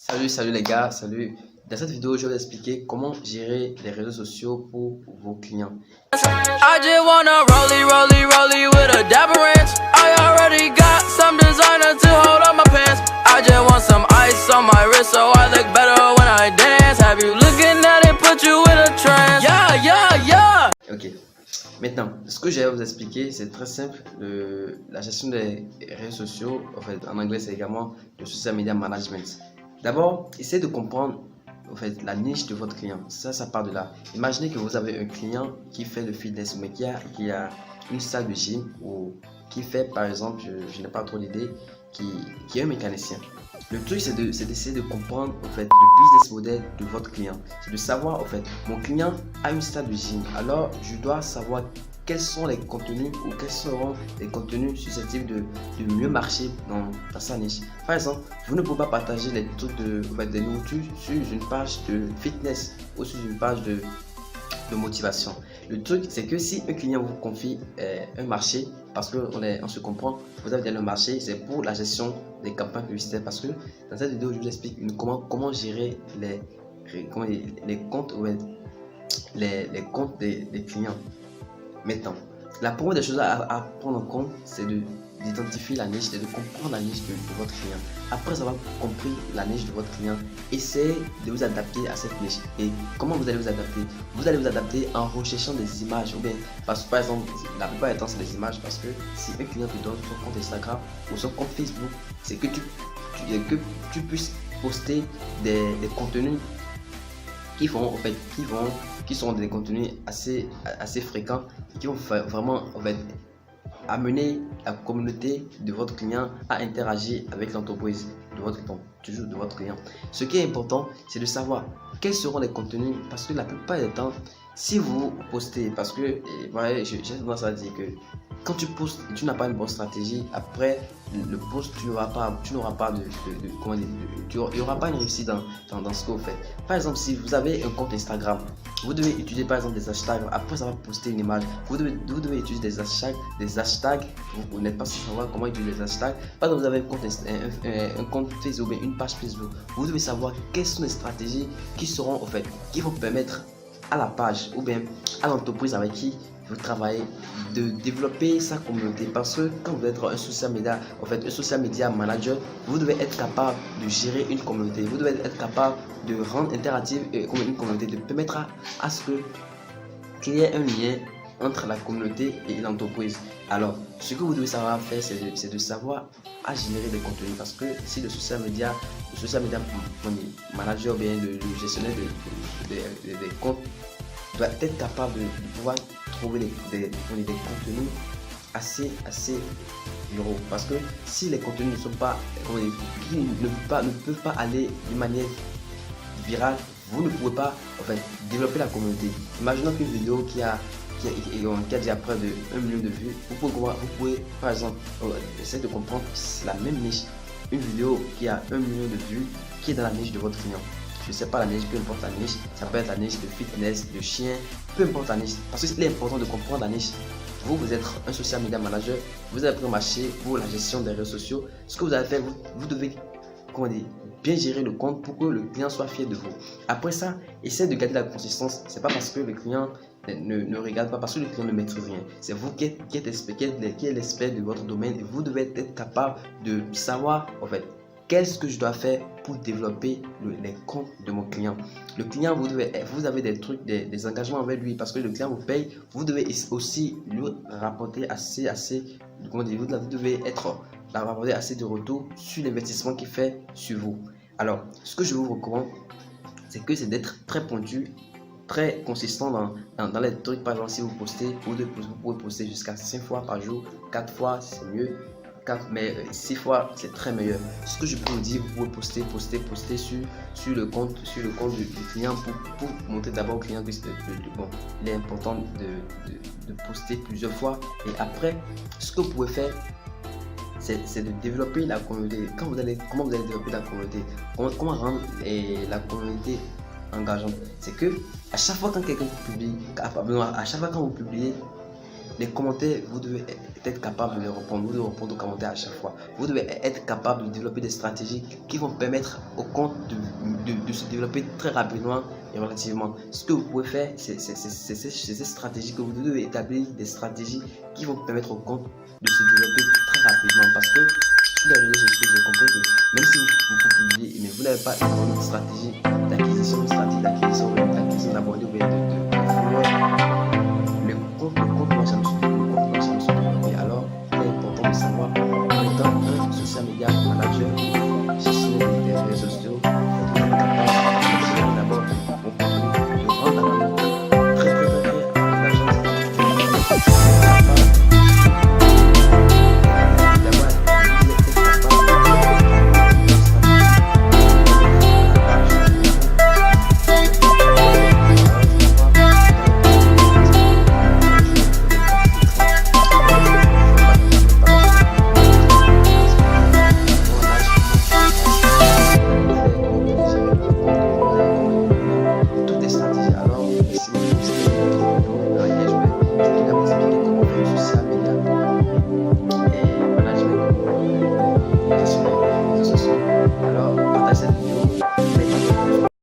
Salut les gars, salut. Dans cette vidéo, je vais vous expliquer comment gérer les réseaux sociaux pour vos clients. I just wanna rollie with a dapper ranch. I already got some designer to hold up my pants. I just want some ice on my wrist so I look better when I dance. Have you looking at it, put you in a trance? Yeah. Ok. Maintenant, ce que je vais vous expliquer, c'est très simple. La gestion des réseaux sociaux, en fait, en anglais, c'est également le social media management. D'abord, essayez de comprendre en fait, la niche de votre client. Ça part de là. Imaginez que vous avez un client qui fait le fitness, mais qui a une salle de gym ou qui fait, par exemple, je n'ai pas trop d'idées, qui est un mécanicien. Le truc, c'est d'essayer de comprendre en fait, le business model de votre client. C'est de savoir, en fait, mon client a une salle de gym. Alors, je dois savoir quels sont les contenus ou quels seront les contenus susceptibles de mieux marcher dans sa niche. Par exemple, vous ne pouvez pas partager les trucs de nourriture sur une page de fitness ou sur une page de motivation. Le truc, c'est que si un client vous confie un marché, parce qu'on se comprend, vous avez le marché, c'est pour la gestion des campagnes publicitaires. Parce que dans cette vidéo, je vous explique comment gérer les comptes, les comptes des clients. Maintenant, la première des choses à prendre en compte, c'est d'identifier la niche, c'est de comprendre la niche de votre client. Après avoir compris la niche de votre client, essayez de vous adapter à cette niche. Et comment vous allez vous adapter? Vous allez vous adapter en recherchant des images. Ou bien, parce que par exemple, la plupart du temps, c'est des images. Parce que si un client te donne son compte Instagram ou son compte Facebook, c'est que tu puisses poster des contenus qui sont des contenus assez fréquents et qui vont vraiment amener la communauté de votre client à interagir avec l'entreprise de votre client. Ce qui est important, c'est de savoir quels seront les contenus, parce que la plupart du temps, si vous postez, parce que j'ai tendance à dire que quand tu postes et tu n'as pas une bonne stratégie, après le post, il n'y aura pas une réussite dans ce que vous faites. Par exemple, si vous avez un compte Instagram, vous devez utiliser par exemple des hashtags. Après avoir posté une image, vous devez utiliser des hashtags. Vous n'êtes pas sûr de savoir comment utiliser les hashtags. Par exemple, vous avez un compte Facebook, une page Facebook. Vous devez savoir quelles sont les stratégies qui vont permettre à la page ou bien à l'entreprise avec qui vous travaillez de développer sa communauté. Parce que quand vous êtes un social media manager, vous devez être capable de gérer une communauté. Vous devez être capable de rendre interactive une communauté, de permettre à ce qu'il y ait un lien entre la communauté et l'entreprise. Alors, ce que vous devez savoir faire, c'est de savoir à générer des contenus. Parce que si le social media manager ou bien le gestionnaire des comptes doit être capable de pouvoir trouver des contenus assez viraux. Parce que si les contenus ne sont pas, ne peuvent pas aller d'une manière virale, vous ne pouvez pas développer la communauté. Imaginons qu'une vidéo qui a déjà près de 1 million de vues, vous pouvez par exemple essayer de comprendre la même niche. Une vidéo qui a 1 million de vues, qui est dans la niche de votre client. Je ne sais pas la niche, peu importe la niche, ça peut être la niche de fitness, de chien, peu importe la niche. Parce qu'il est important de comprendre la niche. Vous êtes un social media manager, vous avez pris un marché pour la gestion des réseaux sociaux. Ce que vous allez faire, vous devez bien gérer le compte pour que le client soit fier de vous. Après ça, essayez de garder la consistance. C'est pas parce que le client ne regarde pas, parce que le client ne maîtrise rien. C'est vous qui êtes l'expert de votre domaine et vous devez être capable de savoir qu'est-ce que je dois faire pour développer les comptes de mon client. Le client, vous avez des trucs, des engagements avec lui parce que le client vous paye. Vous devez aussi lui rapporter vous devez rapporter assez de retour sur l'investissement qu'il fait sur vous. Alors, ce que je vous recommande, c'est d'être très pointu, très consistant dans les trucs. Par exemple, si vous postez, vous pouvez poster jusqu'à 5 fois par jour, 4 fois, c'est mieux. Mais 6 fois c'est très meilleur. Ce que je peux vous dire, vous pouvez poster sur le compte du client pour montrer d'abord au client que il est important de poster plusieurs fois. Et après, ce que vous pouvez faire, c'est de développer la communauté. Comment vous allez développer la communauté, comment rendre la communauté engageante? C'est que à chaque fois quand quelqu'un publie, à chaque fois quand vous publiez, Les commentaires, vous devez être capable de les répondre. Vous devez répondre aux commentaires à chaque fois. Vous devez être capable de développer des stratégies qui vont permettre au compte de se développer très rapidement et relativement. Ce que vous pouvez faire, c'est ces stratégies que vous devez établir, des stratégies qui vont permettre au compte de se développer très rapidement. Parce que sur les réseaux sociaux, vous avez compris que même si vous publiez, mais vous n'avez pas une bonne stratégie d'acquisition d'abonnés ou de